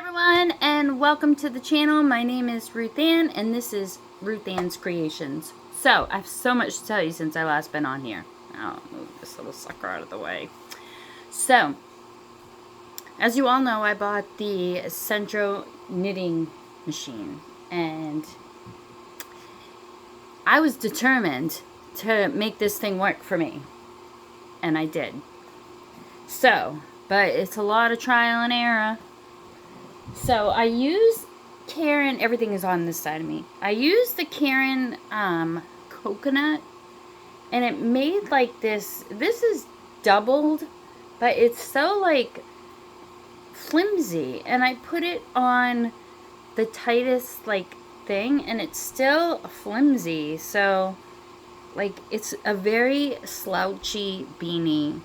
everyone, and welcome to the channel. My name is Ruth Ann, and this is Ruth Ann's Creations. So, I have so much to tell you since I last been on here. I'll move this little sucker out of the way. So, as you all know, I bought the Centro knitting machine, and I was determined to make this thing work for me, and I did. So, but it's a lot of trial and error. So I use Caron, everything is on this side of me. I used the Caron coconut, and it made like this is doubled, but it's so like flimsy, and I put it on the tightest like thing, and it's still flimsy, so like it's a very slouchy beanie.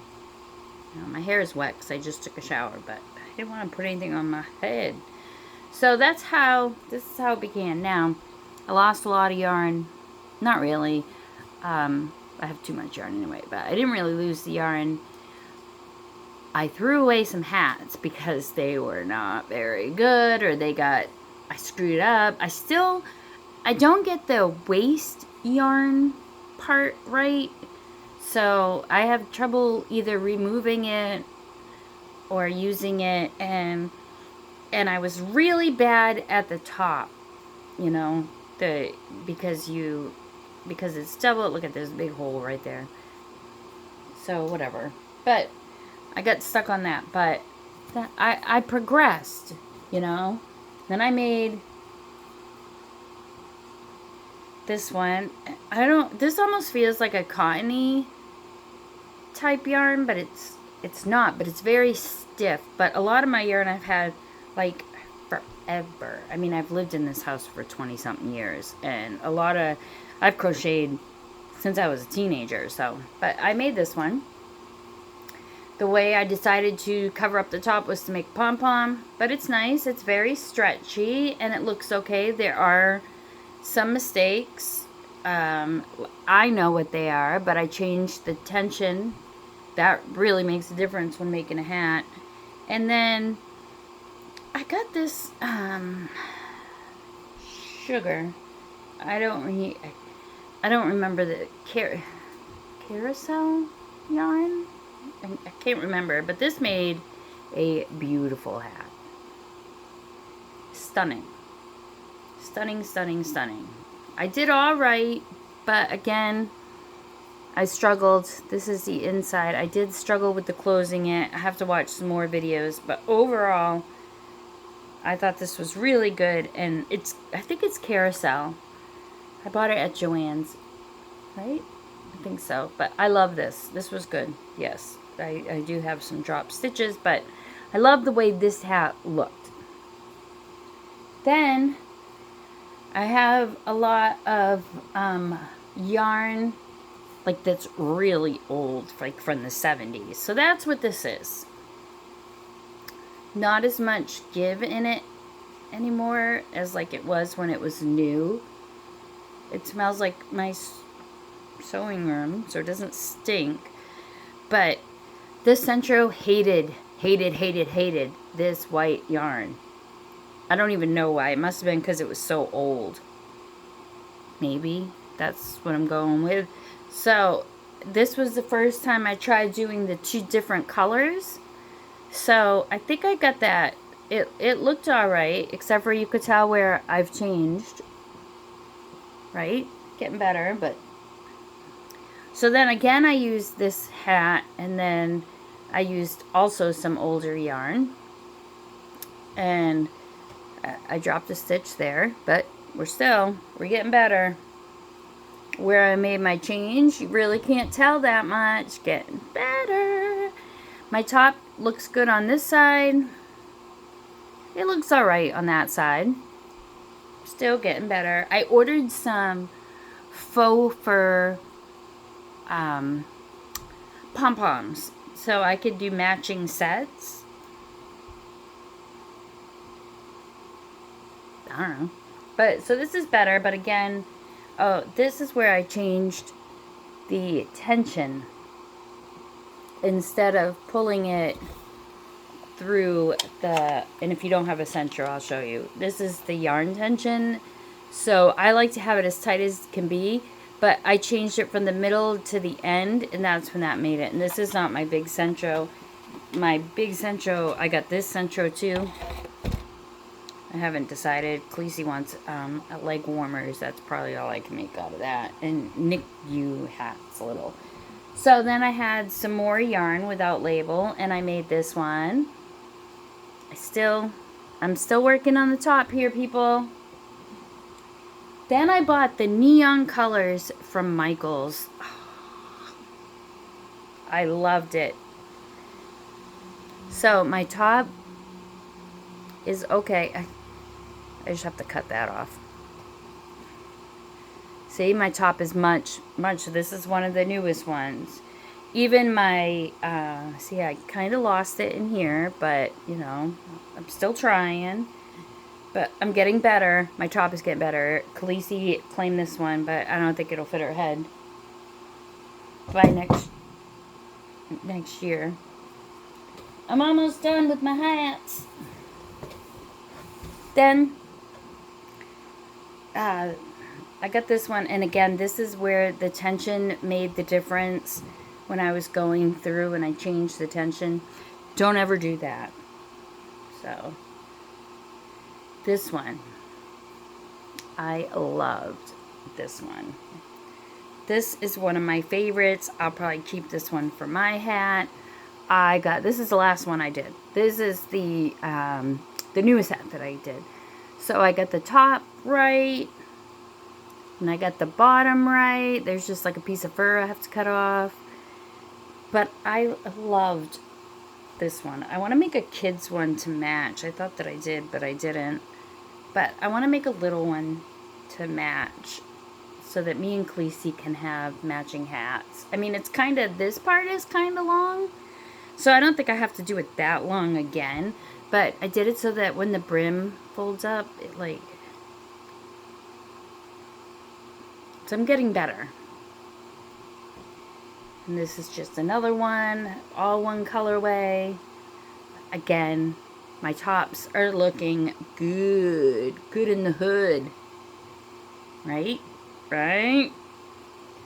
My hair is wet because I just took a shower, but I didn't want to put anything on my head. So this is how it began. Now, I lost a lot of yarn. Not really. I have too much yarn anyway, but I didn't really lose the yarn. I threw away some hats because they were not very good, or I screwed up. I don't get the waist yarn part right. So I have trouble either removing it or using it, and I was really bad at the top, you know, because it's double. Look at this big hole right there. So whatever, but I got stuck on that. But I progressed, you know. Then I made this one. This almost feels like a cottony type yarn, but it's not, but it's very stiff. But a lot of my yarn I've had like forever. I mean, I've lived in this house for 20 something years, and I've crocheted since I was a teenager. So, but I made this one. The way I decided to cover up the top was to make pom-pom, but it's nice. It's very stretchy, and it looks okay. There are some mistakes. I know what they are, but I changed the tension. That really makes a difference when making a hat. And then I got this sugar. I don't remember the carousel yarn. I can't remember, but this made a beautiful hat. Stunning. Stunning, stunning, stunning. I did all right, but again, I struggled. This is the inside. I did struggle with the closing it. I have to watch some more videos, but overall, I thought this was really good, and I think it's carousel. I bought it at Joann's, right? I think so, but I love this. This was good. Yes, I do have some drop stitches, but I love the way this hat looked. Then I have a lot of yarn, like that's really old, like from the 70s. So that's what this is. Not as much give in it anymore as like it was when it was new. It smells like my sewing room, so it doesn't stink. But this Centro hated this white yarn. I don't even know why. It must have been because it was so old. Maybe that's what I'm going with. So this was the first time I tried doing the two different colors. So I think I got that. It looked alright, except for you could tell where I've changed. Right? Getting better, but so then again I used this hat, and then I used also some older yarn, and I dropped a stitch there, but we're getting better. Where I made my change, you really can't tell that much. Getting better. My top looks good on this side. It looks alright on that side. Still getting better. I ordered some faux fur pom-poms so I could do matching sets. I don't know. But so this is better, but again, this is where I changed the tension. Instead of pulling it through the, and if you don't have a Centro, I'll show you. This is the yarn tension. So I like to have it as tight as can be, but I changed it from the middle to the end, and that's when that made it. And this is not my big Centro. My big Centro, I got this Centro too. I haven't decided. Khaleesi wants leg warmers. That's probably all I can make out of that. And NICU hats a little. So then I had some more yarn without label, and I made this one. I'm still working on the top here, people. Then I bought the neon colors from Michaels. I loved it. So my top is okay. I just have to cut that off. See, my top is much. This is one of the newest ones. Even my, see, I kind of lost it in here, but, you know, I'm still trying. But I'm getting better. My top is getting better. Khaleesi claimed this one, but I don't think it'll fit her head by next year. I'm almost done with my hats. Then, I got this one, and again, this is where the tension made the difference when I was going through and I changed the tension. Don't ever do that. So, this one, I loved this one. This is one of my favorites. I'll probably keep this one for my hat. This is the last one I did. This is the newest hat that I did. So I got the top right, and I got the bottom right. There's just like a piece of fur I have to cut off. But I loved this one. I want to make a kid's one to match. I thought that I did, but I didn't. But I want to make a little one to match so that me and Khaleesi can have matching hats. I mean, it's kind of, this part is kind of long, so I don't think I have to do it that long again. But I did it so that when the brim folds up, it like, so I'm getting better. And this is just another one, all one colorway. Again, my tops are looking good. Good in the hood. Right? Right?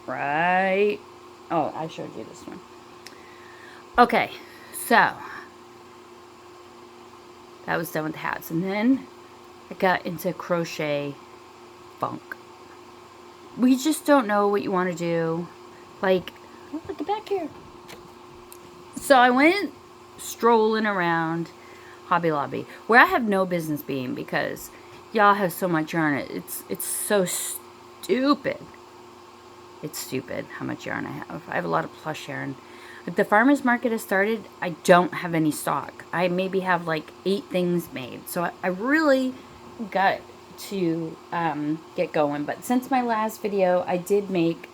Right? Oh, I showed you this one. Okay, so that was done with the hats. And then I got into crochet funk. We just don't know what you want to do. Like, oh, look back here. So I went strolling around Hobby Lobby, where I have no business being because y'all have so much yarn. It's so stupid. It's stupid how much yarn I have. I have a lot of plush yarn. If the farmer's market has started, I don't have any stock. I maybe have like 8 things made. So I really got to get going. But since my last video, I did make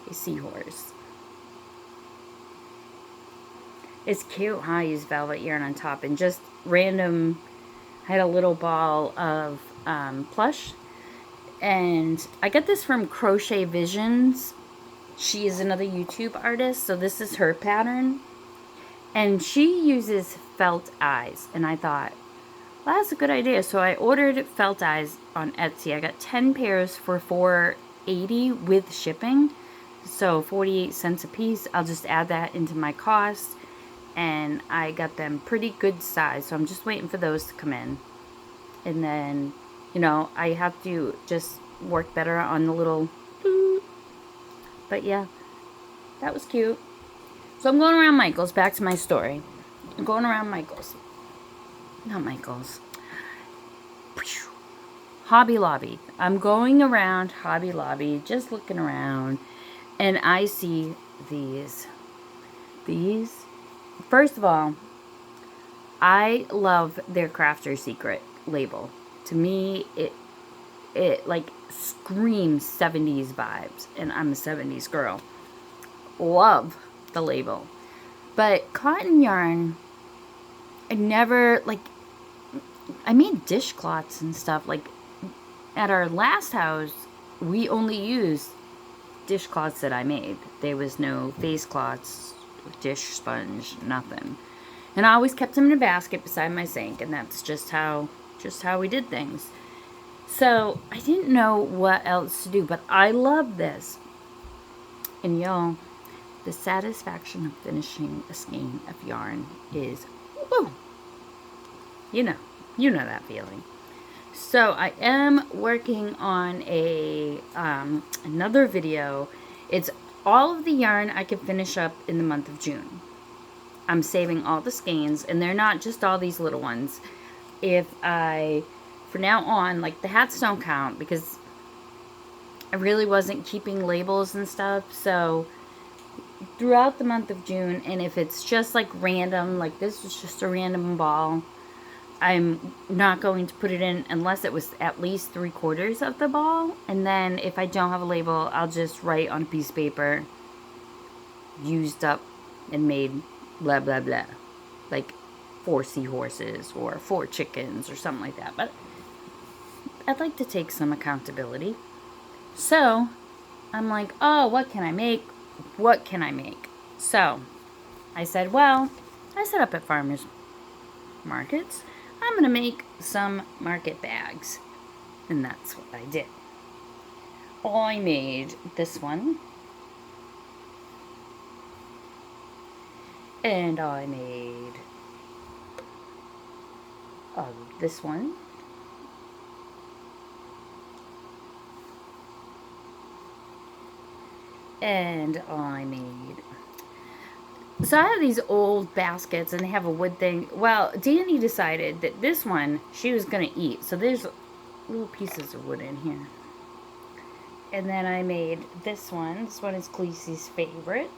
a seahorse. It's cute how I use velvet yarn on top and just random. I had a little ball of plush, and I got this from Crochet Visions. She is another YouTube artist, so this is her pattern, and she uses felt eyes, and I thought, well, that's a good idea. So I ordered felt eyes on Etsy. I got 10 pairs for $4.80 with shipping, so 48 cents a piece. I'll just add that into my cost. And I got them pretty good size, so I'm just waiting for those to come in. And then, you know, I have to just work better on the little boop. But yeah, that was cute. So I'm going around Michael's. Back to my story. I'm going around Michael's. Not Michael's. Hobby Lobby. I'm going around Hobby Lobby, just looking around, and I see these. First of all, I love their Crafter's Secret label. To me, it like screams 70s vibes, and I'm a 70s girl. Love the label. But cotton yarn, I never, like, I made dishcloths and stuff. Like, at our last house, we only used dishcloths that I made. There was no face cloths, dish sponge, nothing. And I always kept them in a basket beside my sink, and that's just how we did things. So I didn't know what else to do, but I love this. And y'all, the satisfaction of finishing a skein of yarn is, woo, you know that feeling. So I am working on another video. It's all of the yarn I can finish up in the month of June. I'm saving all the skeins, and they're not just all these little ones. For now on, like the hats don't count because I really wasn't keeping labels and stuff. So throughout the month of June, and if it's just like random, like this was just a random ball, I'm not going to put it in unless it was at least 3/4 of the ball. And then if I don't have a label, I'll just write on a piece of paper, used up and made blah blah blah, like 4 seahorses or 4 chickens or something like that. But I'd like to take some accountability. So I'm like, oh, what can I make? What can I make? So I said, well, I set up at farmers markets. I'm going to make some market bags. And that's what I did. I made this one. And I made this one. And I made... So I have these old baskets, and they have a wood thing. Well, Danny decided that this one she was going to eat. So there's little pieces of wood in here. And then I made this one. This one is Khaleesi's favorite.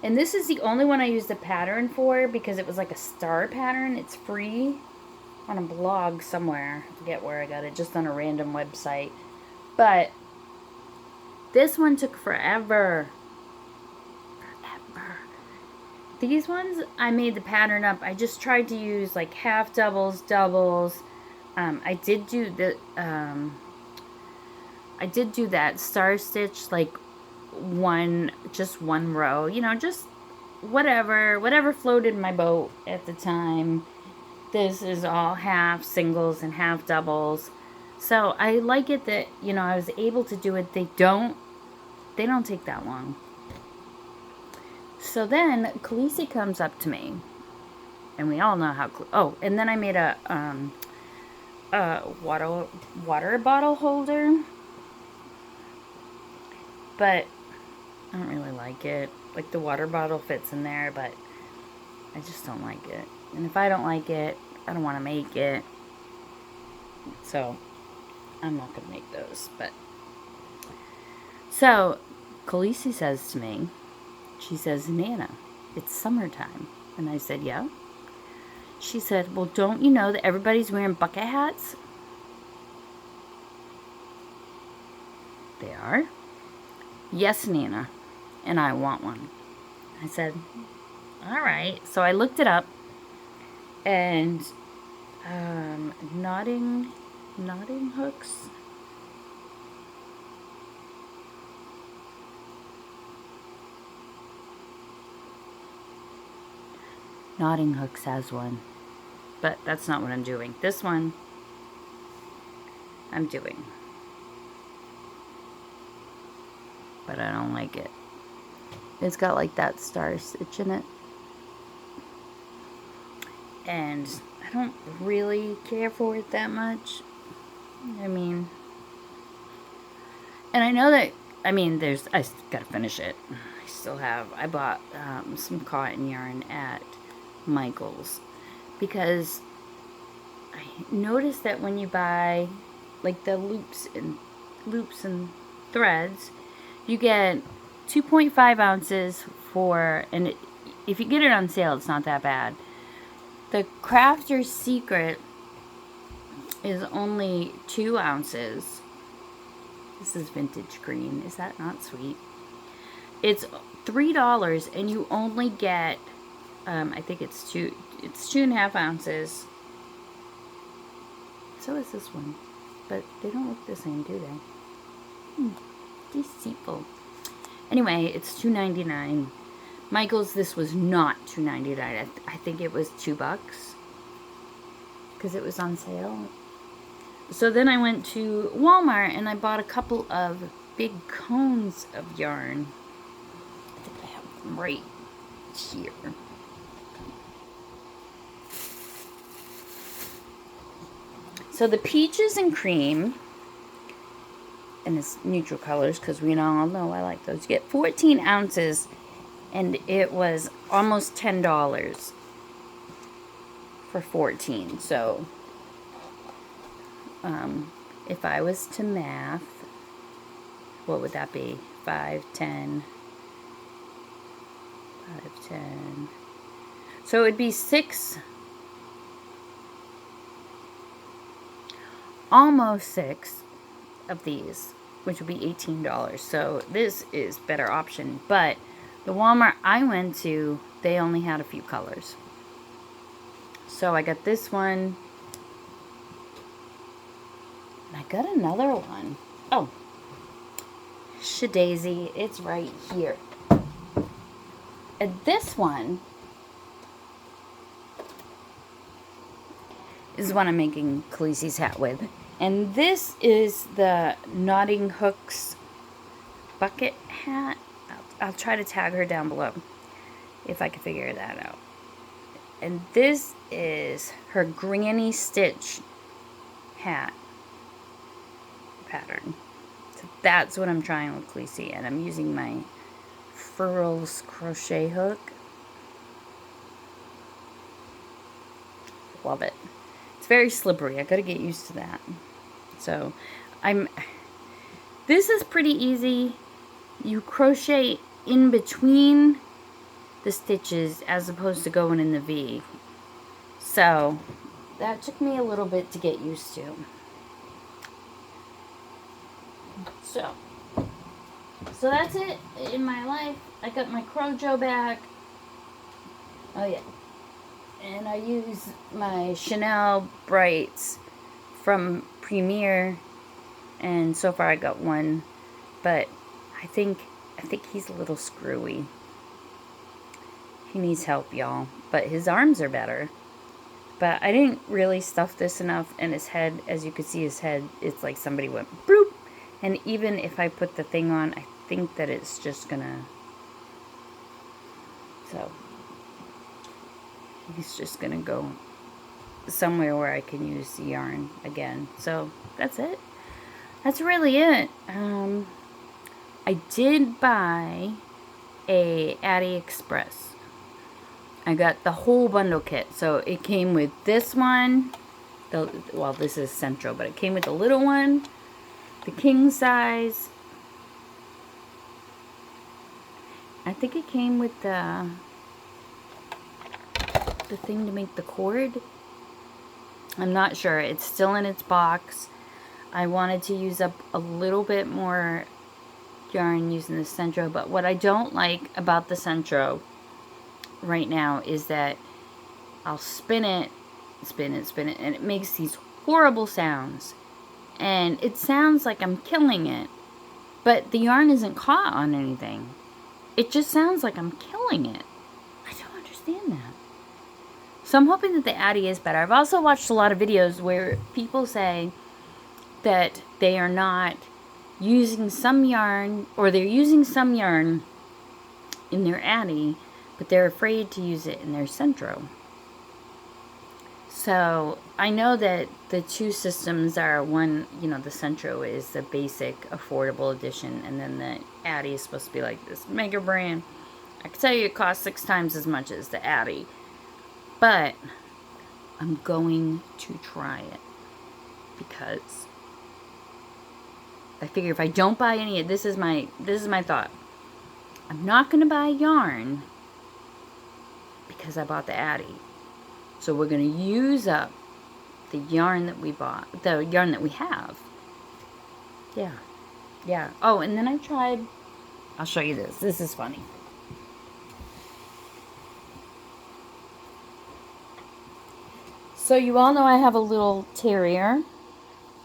And this is the only one I used the pattern for because it was like a star pattern. It's free on a blog somewhere. I forget where I got it. Just on a random website. But this one took forever. These ones, I made the pattern up. I just tried to use like half doubles, doubles. I did do that star stitch, like just one row. You know, just whatever floated my boat at the time. This is all half singles and half doubles. So I like it that, you know, I was able to do it. They don't take that long. So then Khaleesi comes up to me, and we all know how. And then I made a water bottle holder, but I don't really like it. Like the water bottle fits in there, but I just don't like it. And if I don't like it, I don't want to make it. So I'm not gonna make those. But so Khaleesi says to me, she says, Nana, it's summertime. And I said, yeah. She said, well, don't you know that everybody's wearing bucket hats? They are? Yes, Nana. And I want one. I said, all right. So I looked it up. And knotting hooks. Knotting Hooks has one, but that's not what I'm doing. This one I'm doing, but I don't like it. It's got like that star stitch in it, and I don't really care for it that much. I mean, and I know that, I gotta finish it. I bought some cotton yarn at Michael's, because I noticed that when you buy like the loops and threads, you get 2.5 ounces and if you get it on sale, it's not that bad. The Crafter's Secret is only 2 ounces. This is vintage green. Is that not sweet? It's $3, and you only get I think it's 2.5 ounces. So is this one. But they don't look the same, do they? Deceitful. Anyway, it's $2.99. Michael's, this was not $2.99. I think it was $2 because it was on sale. So then I went to Walmart and I bought a couple of big cones of yarn. I think I have them right here. So the peaches and cream, and it's neutral colors because we all know I like those. You get 14 ounces, and it was almost $10 for 14. So if I was to math, what would that be? 5, 10, 5, 10. So it'd be 6, almost 6 of these, which would be $18. So this is better option. But the Walmart I went to, they only had a few colors. So I got this one. And I got another one. Oh, Shadaisy, it's right here. And this one is what I'm making Khaleesi's hat with. And this is the Knotting Hooks bucket hat. I'll try to tag her down below if I can figure that out. And this is her Granny Stitch hat pattern. So that's what I'm trying with Khaleesi, and I'm using my Furls crochet hook. Love it. It's very slippery. I gotta get used to that. So this is pretty easy. You crochet in between the stitches as opposed to going in the V. So that took me a little bit to get used to. So that's it in my life. I got my Crojo back. Oh yeah. And I use my Chanel Brights from Premier, and so far I got one, but I think he's a little screwy. He needs help, y'all, but his arms are better. But I didn't really stuff this enough, and his head, as you can see, his head, it's like somebody went bloop. And even if I put the thing on, I think that it's just gonna, so he's just gonna go somewhere where I can use the yarn again. So that's it. That's really it. I did buy a Addy Express. I got the whole bundle kit. So it came with this one. Well, this is Central, but it came with the little one, the king size. I think it came with the thing to make the cord. I'm not sure. It's still in its box. I wanted to use up a little bit more yarn using the Centro, but what I don't like about the Centro right now is that I'll spin it, and it makes these horrible sounds. And it sounds like I'm killing it, but the yarn isn't caught on anything. It just sounds like I'm killing it. I don't understand that. So I'm hoping that the Addy is better. I've also watched a lot of videos where people say that they are not using some yarn, or they're using some yarn in their Addy, but they're afraid to use it in their Centro. So I know that the two systems are one, you know, the Centro is the basic affordable edition, and then the Addy is supposed to be like this mega brand. I can tell you it costs 6 times as much as the Addy, but I'm going to try it because I figure if I don't buy any, this is my thought. I'm not going to buy yarn because I bought the Addy. So we're going to use up the yarn that we bought, the yarn that we have. Yeah. Yeah. Oh, and then I tried, I'll show you this. This is funny. So you all know I have a little terrier.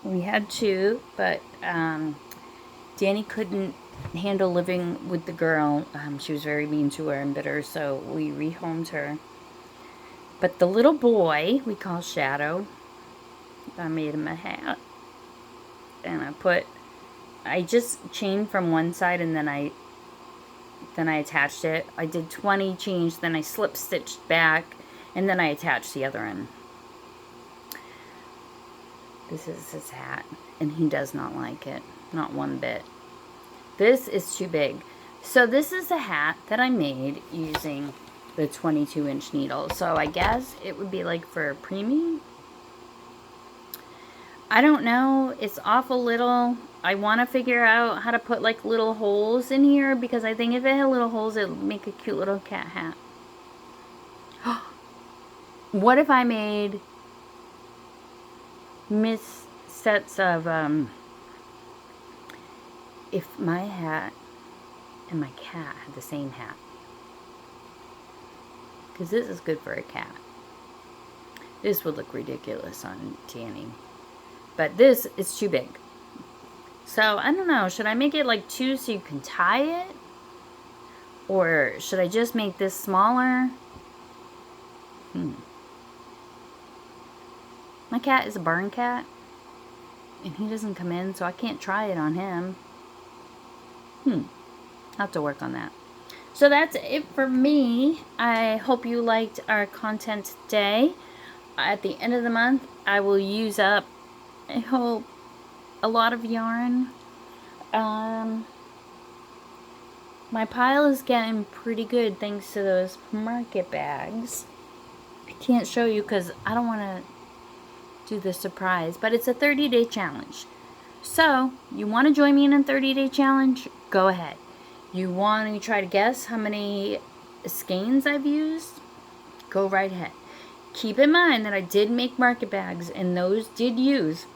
We had 2, but Danny couldn't handle living with the girl. She was very mean to her and bitter, so we rehomed her. But the little boy we call Shadow, I made him a hat. And I just chained from one side and then I attached it. I did 20 chains, then I slip stitched back, and then I attached the other end. This is his hat, and he does not like it. Not one bit. This is too big. So this is a hat that I made using the 22-inch needle. So I guess it would be like for preemie. I don't know. It's awful little. I want to figure out how to put like little holes in here, because I think if it had little holes, it would make a cute little cat hat. What if I made sets of, if my hat and my cat had the same hat? Because this is good for a cat. This would look ridiculous on Danny. But this is too big. So, I don't know. Should I make it like 2 so you can tie it? Or should I just make this smaller? My cat is a barn cat. And he doesn't come in, so I can't try it on him. I'll have to work on that. So that's it for me. I hope you liked our content today. At the end of the month, I will use up, I hope, a lot of yarn. My pile is getting pretty good thanks to those market bags. I can't show you because I don't want to do the surprise, but it's a 30-day challenge. So, you want to join me in a 30-day challenge? Go ahead. You want to try to guess how many skeins I've used? Go right ahead. Keep in mind that I did make market bags, and those did use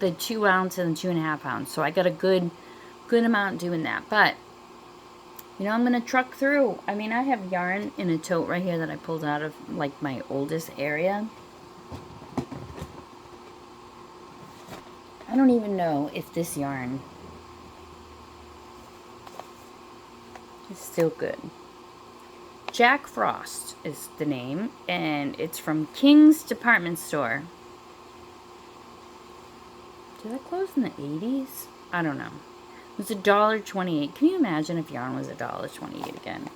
the 2 ounce and the 2.5 ounce. So I got a good amount doing that. But, you know, I'm going to truck through. I mean, I have yarn in a tote right here that I pulled out of, like, my oldest area. I don't even know if this yarn is still good. Jack Frost is the name, and it's from King's Department Store. Did that close in the 80s? I don't know. It was $1.28. Can you imagine if yarn was $1.28 again?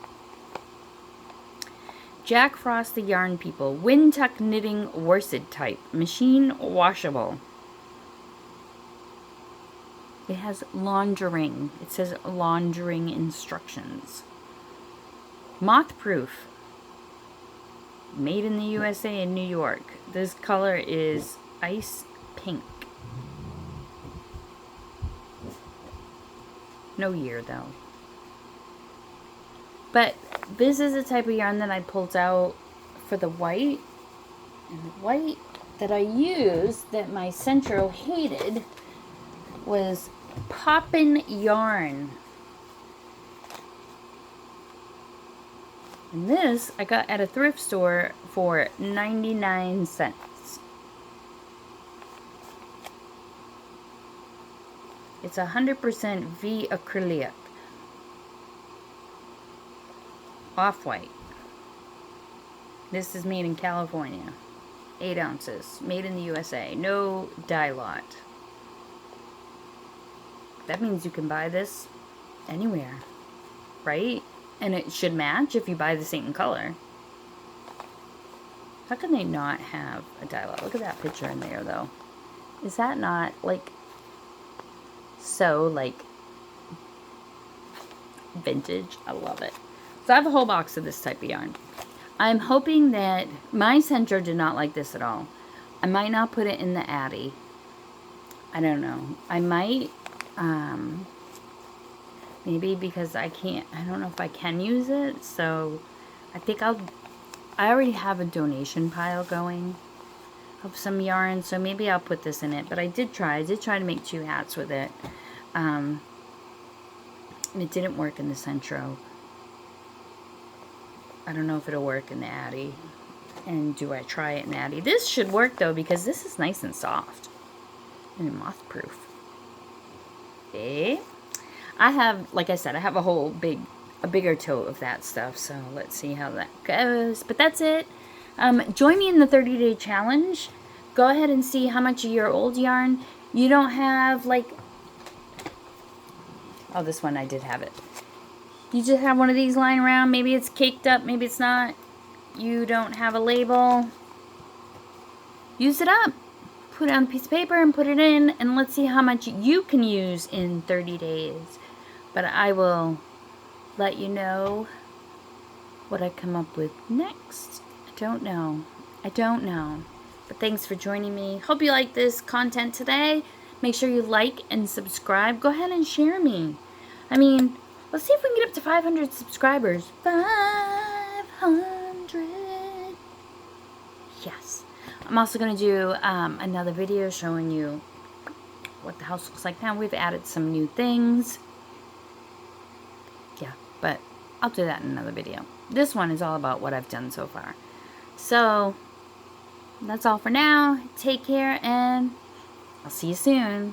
Jack Frost the Yarn People. Windtuck knitting worsted type. Machine washable. It has laundering. It says laundering instructions. Moth proof. Made in the USA in New York. This color is ice pink. No year though. But this is the type of yarn that I pulled out for the white. And the white that I used that my Centro hated was Poppin' Yarn. And this I got at a thrift store for 99 cents. It's 100% V acrylic. Off-white. This is made in California. 8 ounces. Made in the USA. No dye lot. That means you can buy this anywhere, right? And it should match if you buy the same color. How can they not have a dye lot? Look at that picture in there, though. Is that not, like, so, like, vintage? I love it. So I have a whole box of this type of yarn. I'm hoping that my Centro did not like this at all. I might not put it in the Addy. I don't know. I might, maybe because I don't know if I can use it. So I think I already have a donation pile going of some yarn. So maybe I'll put this in it. But I did try to make 2 hats with it. And it didn't work in the Centro. I don't know if it'll work in the Addy. And do I try it in the Addy? This should work though, because this is nice and soft. And moth proof. Okay. I have, like I said, I have a bigger tote of that stuff. So let's see how that goes. But that's it. Join me in the 30-day challenge. Go ahead and see how much of your old yarn you don't have, like, oh, this one I did have it. You just have one of these lying around. Maybe it's caked up, maybe it's not. You don't have a label. Use it up. Put it on a piece of paper and put it in, and let's see how much you can use in 30 days. But I will let you know what I come up with next. I don't know. But thanks for joining me. Hope you like this content today. Make sure you like and subscribe. Go ahead and share me. I mean, let's see if we can get up to 500 subscribers. 500. Yes. I'm also going to do another video showing you what the house looks like now. We've added some new things. Yeah, but I'll do that in another video. This one is all about what I've done so far. So, that's all for now. Take care, and I'll see you soon.